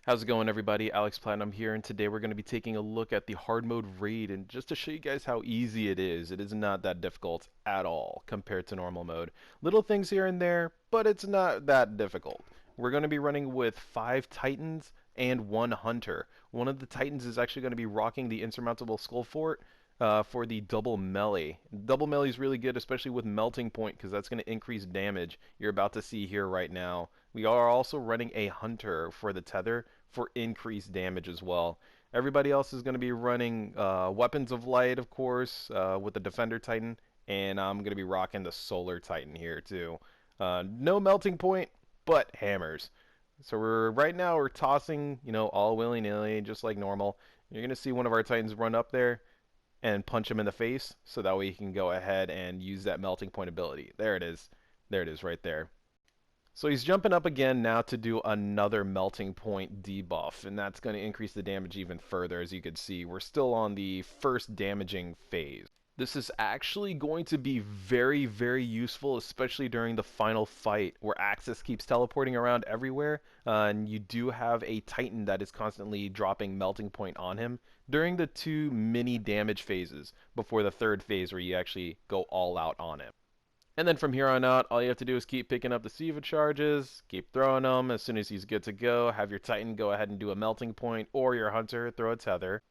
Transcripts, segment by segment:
How's it going, everybody? Alex Platinum here, and today we're going to be taking a look at the hard mode raid, and just to show you guys how easy it is not that difficult at all compared to normal mode. Little things here and there, but it's not that difficult. We're going to be running with 5 Titans and 1 Hunter. One of the Titans is actually going to be rocking the Insurmountable Skull Fort for the double melee. Double melee is really good, especially with melting point, because that's going to increase damage. You're about to see here right now. We are also running a Hunter for the tether for increased damage as well. Everybody else is going to be running Weapons of Light, of course, with the Defender Titan, and I'm going to be rocking the Solar Titan here too. No melting point, but hammers. So right now we're tossing, all willy-nilly, just like normal. You're going to see one of our Titans run up there and punch him in the face, so that way he can go ahead and use that melting point ability. There it is. There it is right there. So he's jumping up again now to do another melting point debuff, and that's going to increase the damage even further. As you can see, we're still on the first damaging phase. This is actually going to be very, very useful, especially during the final fight where Axis keeps teleporting around everywhere, and you do have a Titan that is constantly dropping melting point on him during the 2 mini damage phases before the 3rd phase where you actually go all out on him. And then from here on out, all you have to do is keep picking up the Siva charges, keep throwing them. As soon as he's good to go, have your Titan go ahead and do a melting point, or your Hunter throw a tether.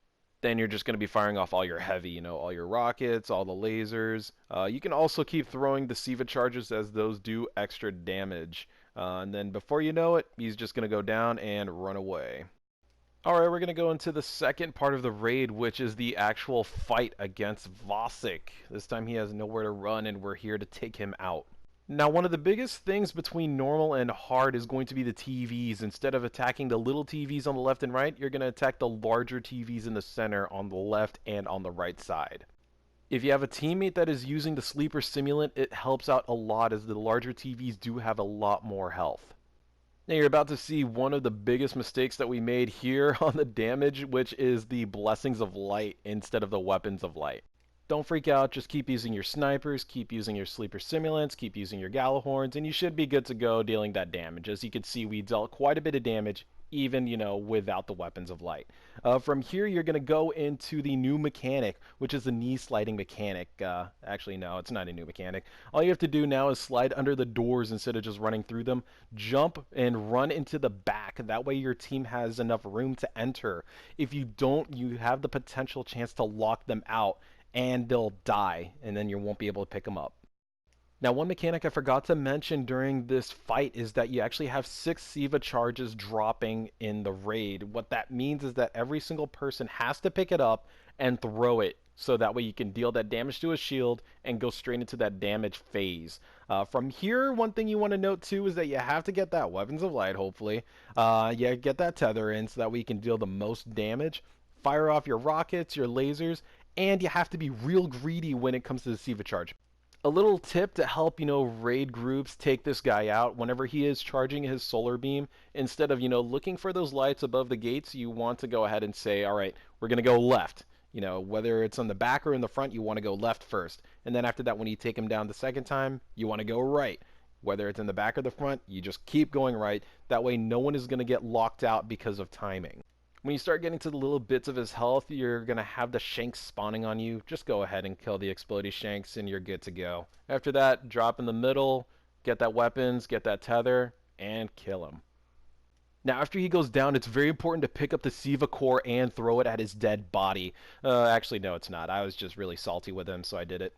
Then you're just going to be firing off all your heavy, all your rockets, all the lasers. You can also keep throwing the Siva charges as those do extra damage. And then before you know it, he's just going to go down and run away. Alright, we're going to go into the second part of the raid, which is the actual fight against Vasek. This time he has nowhere to run, and we're here to take him out. Now, one of the biggest things between normal and hard is going to be the TVs. Instead of attacking the little TVs on the left and right, you're going to attack the larger TVs in the center on the left and on the right side. If you have a teammate that is using the sleeper simulant, it helps out a lot, as the larger TVs do have a lot more health. Now you're about to see one of the biggest mistakes that we made here on the damage, which is the Blessings of Light instead of the Weapons of Light. Don't freak out, just keep using your snipers, keep using your sleeper simulants, keep using your Gallahorns, and you should be good to go dealing that damage. As you can see, we dealt quite a bit of damage, even, without the Weapons of Light. From here, you're going to go into the new mechanic, which is the knee sliding mechanic. Actually, no, it's not a new mechanic. All you have to do now is slide under the doors instead of just running through them. Jump and run into the back. That way your team has enough room to enter. If you don't, you have the potential chance to lock them out, and they'll die, and then you won't be able to pick them up. Now, one mechanic I forgot to mention during this fight is that you actually have 6 Siva charges dropping in the raid. What that means is that every single person has to pick it up and throw it, so that way you can deal that damage to a shield and go straight into that damage phase. From here, one thing you want to note too is that you have to get that Weapons of Light, hopefully. Yeah, get that tether in so that way you can deal the most damage. Fire off your rockets, your lasers, and you have to be real greedy when it comes to the Siva charge. A little tip to help, raid groups take this guy out whenever he is charging his solar beam. Instead of, looking for those lights above the gates, you want to go ahead and say, all right, we're going to go left. Whether it's on the back or in the front, you want to go left first. And then after that, when you take him down the second time, you want to go right. Whether it's in the back or the front, you just keep going right. That way, no one is going to get locked out because of timing. When you start getting to the little bits of his health, you're going to have the shanks spawning on you. Just go ahead and kill the explodey shanks and you're good to go. After that, drop in the middle, get that weapons, get that tether, and kill him. Now, after he goes down, it's very important to pick up the Siva core and throw it at his dead body. Actually, no, it's not. I was just really salty with him, so I did it.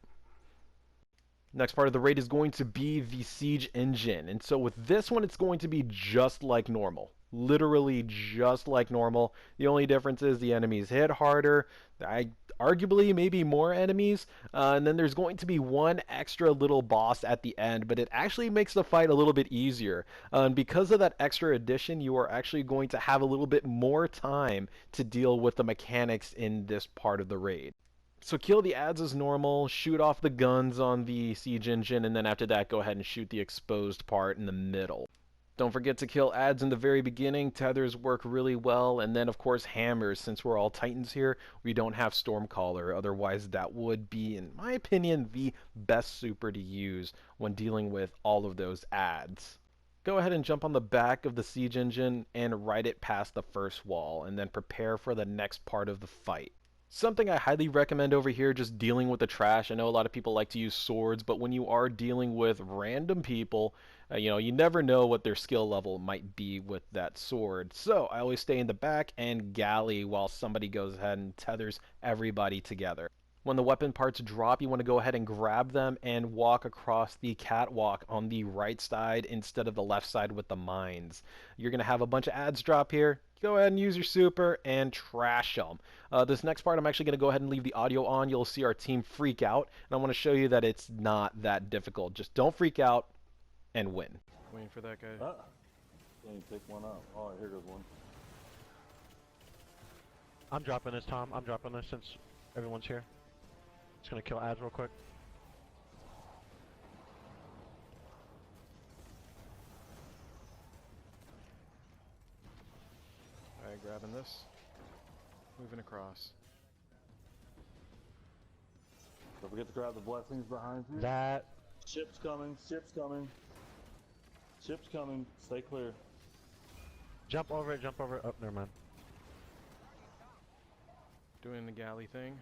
Next part of the raid is going to be the siege engine. And so with this one, it's going to be just like normal. Literally just like normal. The only difference is the enemies hit harder. Arguably maybe more enemies. And then there's going to be one extra little boss at the end, but it actually makes the fight a little bit easier. And because of that extra addition, you are actually going to have a little bit more time to deal with the mechanics in this part of the raid. So kill the ads as normal, shoot off the guns on the siege engine, and then after that go ahead and shoot the exposed part in the middle. Don't forget to kill ads in the very beginning. Tethers work really well, and then of course hammers. Since we're all Titans here, we don't have Stormcaller. Otherwise that would be, in my opinion, the best super to use when dealing with all of those ads. Go ahead and jump on the back of the siege engine and ride it past the first wall, and then prepare for the next part of the fight. Something I highly recommend over here, just dealing with the trash. I know a lot of people like to use swords, but when you are dealing with random people, you never know what their skill level might be with that sword. So I always stay in the back and galley while somebody goes ahead and tethers everybody together. When the weapon parts drop, you want to go ahead and grab them and walk across the catwalk on the right side instead of the left side with the mines. You're going to have a bunch of ads drop here. Go ahead and use your super and trash them. This next part, I'm actually going to go ahead and leave the audio on. You'll see our team freak out, and I want to show you that it's not that difficult. Just don't freak out and win. Waiting for that guy. Let me pick one up. All right, here goes one. I'm dropping this, Tom. I'm dropping this since everyone's here. Just gonna kill ads real quick. Alright, grabbing this. Moving across. Don't forget to grab the blessings behind you. That. Ship's coming. Ship's coming. Ship's coming. Stay clear. Jump over it. Jump over it. Oh, never mind. Doing the galley thing.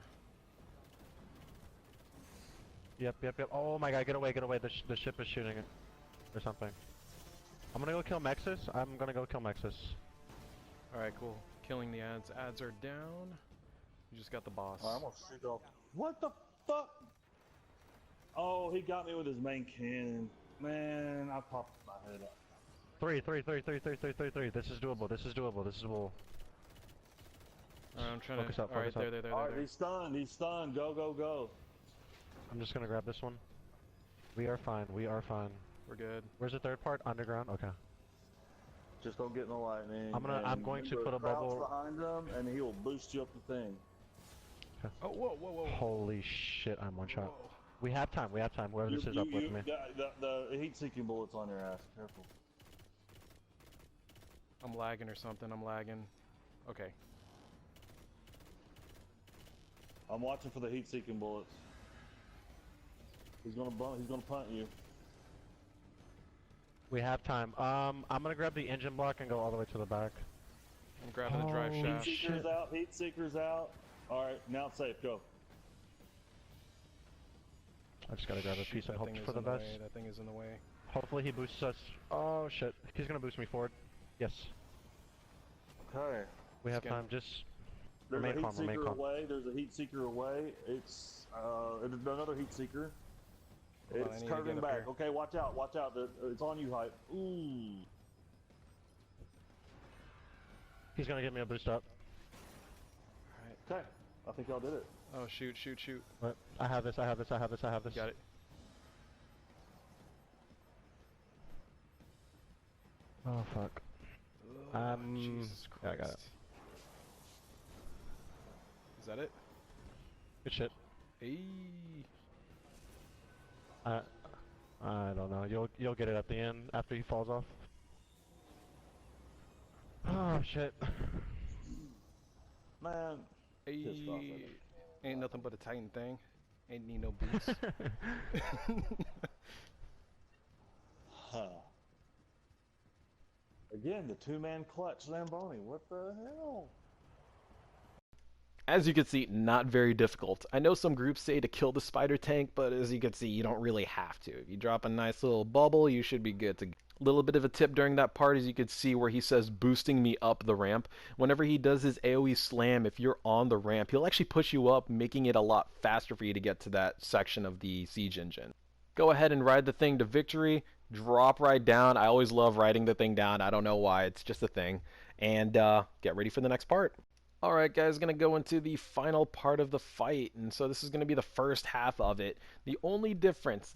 Yep. Oh my god, get away, get away. The ship is shooting it. Or something. I'm gonna go kill Mexus. Alright, cool. Killing the ads. Ads are down. You just got the boss. I'm gonna shoot off. What the fuck? Oh, he got me with his main cannon. Man, I popped my head up. Three. This is doable. This is doable. I'm trying focus to. up, Alright, focus there. Alright, he's stunned. He's stunned. Go. I'm just gonna grab this one. We are fine. We're good. Where's the third part? Underground? Okay. Just don't get in the lightning. I'm going to put a bubble behind him, and he will boost you up the thing. Okay. Oh, whoa. Holy shit, I'm one shot. Whoa. We have time. Whoever this is up with me. The heat-seeking bullets on your ass. Careful. I'm lagging or something. Okay. I'm watching for the heat-seeking bullets. He's gonna punt you. We have time. I'm gonna grab the engine block and go all the way to the back. I'm grabbing the drive shaft. Heat seekers out. Alright, now it's safe, go. I just gotta grab a piece and hope for the best. That thing is in the way. Hopefully he boosts us. Oh shit. He's gonna boost me forward. Yes. Okay. We have time, just There's remain a calm, heat remain seeker calm. away. There's a heat seeker away. It's another heat seeker. Hold on, I It's need to curving get up back. here. Okay, watch out. It's on you, Hype. Ooh. He's gonna get me a boost up. Okay, I think y'all did it. Oh, shoot. What? I have this. Got it. Oh fuck. Jesus Christ. Yeah, I got it. Is that it? Good shit. Hey. I don't know. You'll get it at the end after he falls off. Oh shit. Man. Hey. Pissed off at it. Ain't nothing but a Titan thing. Ain't need no boots. Huh. Again, the two-man clutch Zamboni. What the hell? As you can see, not very difficult. I know some groups say to kill the spider tank, but as you can see, you don't really have to. If you drop a nice little bubble, you should be good to go. Little bit of a tip during that part, as you can see where he says boosting me up the ramp. Whenever he does his AoE slam, if you're on the ramp, he'll actually push you up, making it a lot faster for you to get to that section of the siege engine. Go ahead and ride the thing to victory. Drop right down. I always love riding the thing down. I don't know why. It's just a thing. And get ready for the next part. Alright guys, going to go into the final part of the fight, and so this is going to be the first half of it. The only difference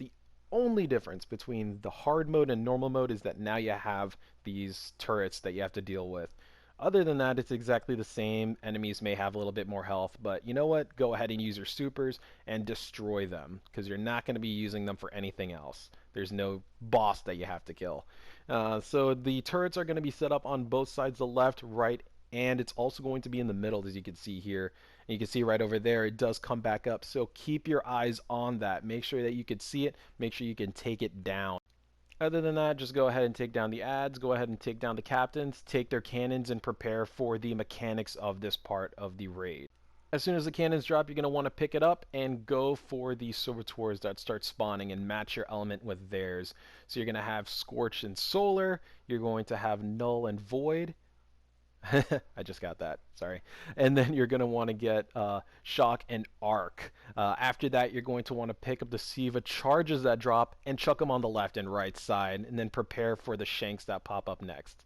between the hard mode and normal mode is that now you have these turrets that you have to deal with. Other than that, it's exactly the same. Enemies may have a little bit more health, but you know what? Go ahead and use your supers and destroy them, because you're not going to be using them for anything else. There's no boss that you have to kill. So the turrets are going to be set up on both sides, the left, right, and it's also going to be in the middle, as you can see here. And you can see right over there, it does come back up. So keep your eyes on that. Make sure that you can see it. Make sure you can take it down. Other than that, just go ahead and take down the ads, go ahead and take down the captains, take their cannons, and prepare for the mechanics of this part of the raid. As soon as the cannons drop, you're going to want to pick it up and go for the servitors that start spawning and match your element with theirs. So you're going to have Scorch and Solar, you're going to have Null and Void. I just got that, sorry. And then you're going to want to get Shock and Arc. After that, you're going to want to pick up the Siva charges that drop and chuck them on the left and right side, and then prepare for the Shanks that pop up next.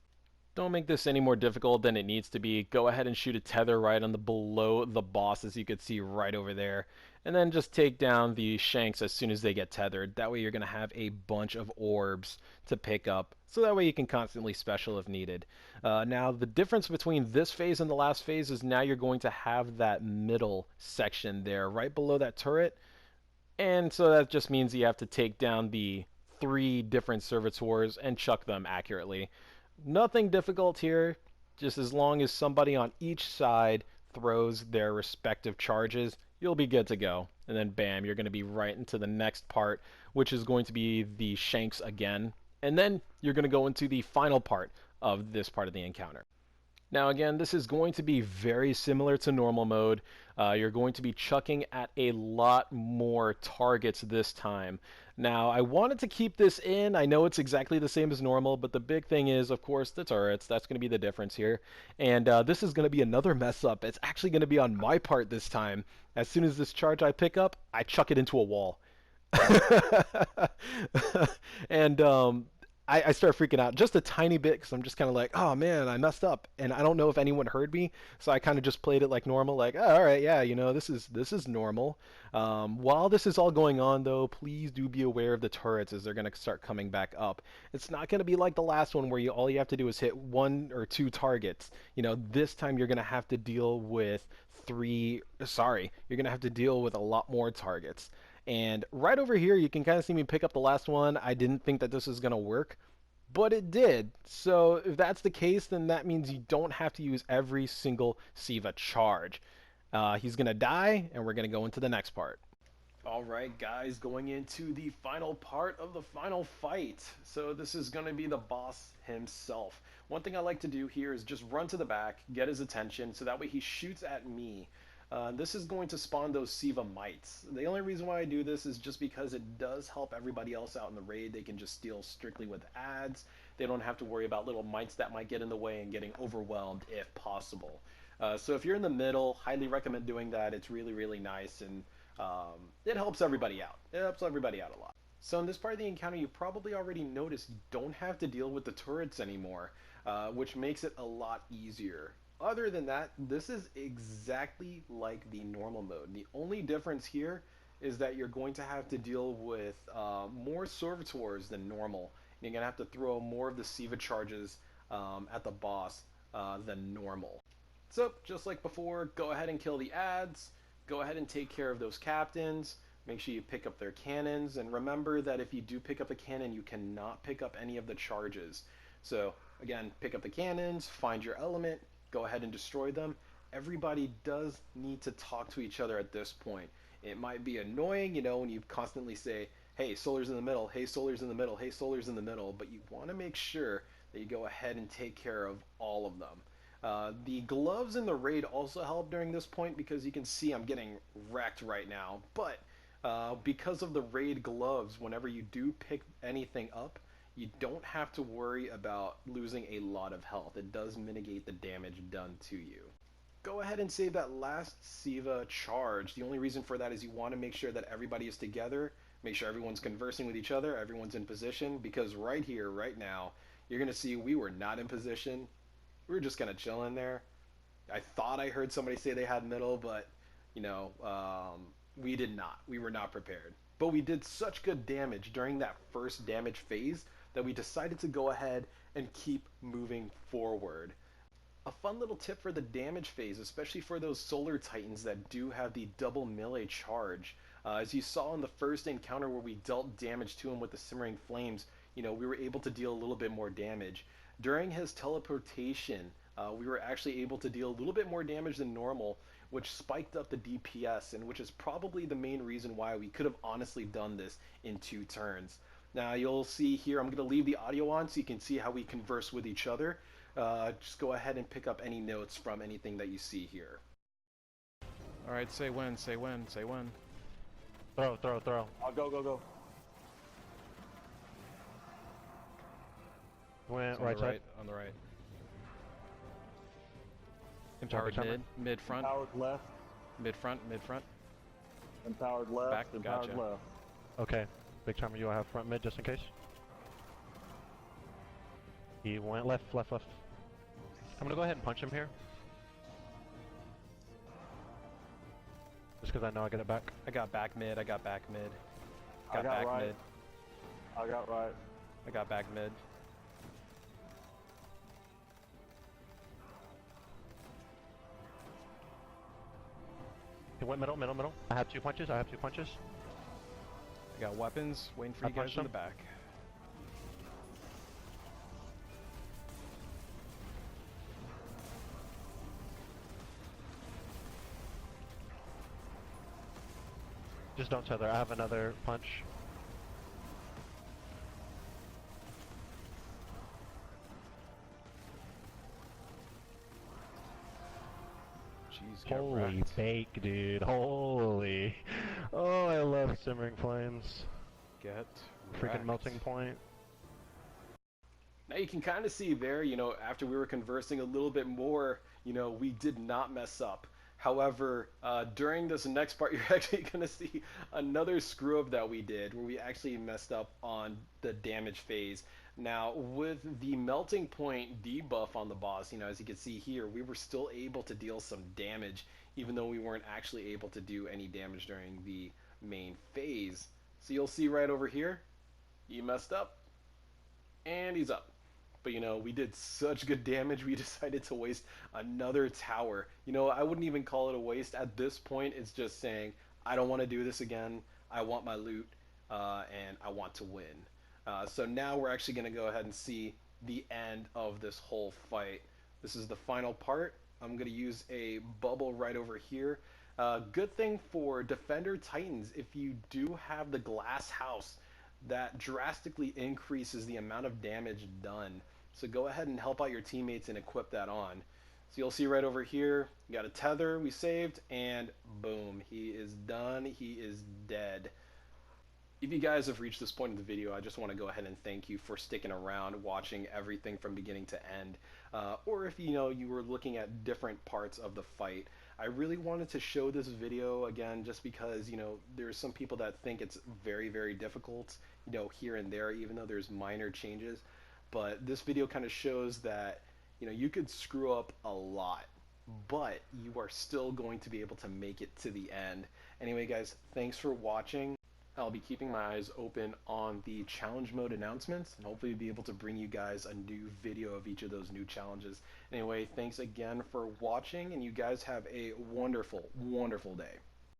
Don't make this any more difficult than it needs to be. Go ahead and shoot a tether right on the below the boss, as you can see right over there. And then just take down the shanks as soon as they get tethered. That way you're going to have a bunch of orbs to pick up. So that way you can constantly special if needed. Now the difference between this phase and the last phase is now you're going to have that middle section there right below that turret. And so that just means you have to take down the 3 different servitors and chuck them accurately. Nothing difficult here, just as long as somebody on each side throws their respective charges, you'll be good to go. And then bam, you're going to be right into the next part, which is going to be the shanks again. And then you're going to go into the final part of this part of the encounter. Now again, this is going to be very similar to normal mode. You're going to be chucking at a lot more targets this time. Now, I wanted to keep this in. I know it's exactly the same as normal, but the big thing is, of course, the turrets. That's going to be the difference here. And this is going to be another mess up. It's actually going to be on my part this time. As soon as this charge I pick up, I chuck it into a wall. And I start freaking out just a tiny bit because I'm just kind of like, oh man, I messed up, and I don't know if anyone heard me, so I kind of just played it like normal, like, oh, all right, yeah, you know, this is normal. While this is all going on, though, please do be aware of the turrets as they're gonna start coming back up. It's not gonna be like the last one where all you have to do is hit 1 or 2 targets. You know, this time you're gonna have to deal with you're gonna have to deal with a lot more targets. And right over here, you can kind of see me pick up the last one. I didn't think that this was going to work, but it did. So if that's the case, then that means you don't have to use every single Siva charge. He's going to die, and we're going to go into the next part. Alright guys, going into the final part of the final fight. So this is going to be the boss himself. One thing I like to do here is just run to the back, get his attention, so that way he shoots at me. This is going to spawn those Siva mites. The only reason why I do this is just because it does help everybody else out in the raid. They can just steal strictly with ads. They don't have to worry about little mites that might get in the way and getting overwhelmed if possible. So if you're in the middle, highly recommend doing that. It's really, really nice, and it helps everybody out. It helps everybody out a lot. So in this part of the encounter, you probably already noticed you don't have to deal with the turrets anymore, which makes it a lot easier. Other than that, this is exactly like the normal mode. The only difference here is that you're going to have to deal with more servitors than normal. You're going to have to throw more of the Siva charges at the boss than normal. So, just like before, go ahead and kill the ads. Go ahead and take care of those captains. Make sure you pick up their cannons. And remember that if you do pick up a cannon, you cannot pick up any of the charges. So, again, pick up the cannons, find your element, go ahead and destroy them. Everybody does need to talk to each other at this point. It might be annoying, you know, when you constantly say, hey, Solar's in the middle, hey, Solar's in the middle, hey, Solar's in the middle, but you want to make sure that you go ahead and take care of all of them. The gloves in the raid also help during this point because you can see I'm getting wrecked right now, but because of the raid gloves, whenever you do pick anything up, you don't have to worry about losing a lot of health. It does mitigate the damage done to you. Go ahead and save that last Siva charge. The only reason for that is you want to make sure that everybody is together, make sure everyone's conversing with each other, everyone's in position, because right here, right now, you're going to see we were not in position. We were just kind of chilling there. I thought I heard somebody say they had middle, but, you know, we did not. We were not prepared. But we did such good damage during that first damage phase that we decided to go ahead and keep moving forward. A fun little tip for the damage phase, especially for those Solar Titans that do have the double melee charge. As you saw in the first encounter where we dealt damage to him with the Simmering Flames, you know, we were able to deal a little bit more damage. During his teleportation, we were actually able to deal a little bit more damage than normal, which spiked up the DPS, and which is probably the main reason why we could have honestly done this in 2 turns. Now you'll see here, I'm going to leave the audio on so you can see how we converse with each other. Just go ahead and pick up any notes from anything that you see here. All right, say when, say when, say when. Throw, throw, throw. I'll go, go, go. Went On right the side. right, on the right. Empowered Empowered mid front, Empowered left. mid front, mid front. Empowered left. Back, Empowered gotcha. left. Okay. Big timer, you want to have front mid just in case? He went left, left, left. I'm gonna go ahead and punch him here. Just because I know I get it back. I got back mid, I got back mid. I got back right. mid, I got right. I got back mid. He went middle, middle, middle. I have 2 punches, I have 2 punches. I got weapons, waiting for I you guys punched in the him. back. Just don't tether, I have another punch. Jeez, get Holy wrecked. bake, dude. Holy. Oh, I love simmering flames. Get Freaking wrecked. melting point. Now you can kind of see there, after we were conversing a little bit more, we did not mess up. However, during this next part, you're actually going to see another screw up that we did where we actually messed up on the damage phase. Now, with the melting point debuff on the boss, as you can see here, we were still able to deal some damage, even though we weren't actually able to do any damage during the main phase. So you'll see right over here, he messed up, and he's up. But we did such good damage, we decided to waste another tower. I wouldn't even call it a waste. At this point, it's just saying, I don't want to do this again. I want my loot, and I want to win. So now we're actually going to go ahead and see the end of this whole fight. This is the final part. I'm going to use a bubble right over here. Good thing for Defender Titans, if you do have the glass house, that drastically increases the amount of damage done. So go ahead and help out your teammates and equip that on. So you'll see right over here, you got a tether we saved, and boom, he is done, he is dead. If you guys have reached this point in the video, I just want to go ahead and thank you for sticking around, watching everything from beginning to end. Or if you were looking at different parts of the fight. I really wanted to show this video again just because, there's some people that think it's very, very difficult, here and there, even though there's minor changes. But this video kind of shows that, you could screw up a lot, but you are still going to be able to make it to the end. Anyway, guys, thanks for watching. I'll be keeping my eyes open on the challenge mode announcements and hopefully be able to bring you guys a new video of each of those new challenges. Anyway, thanks again for watching, and you guys have a wonderful, wonderful day.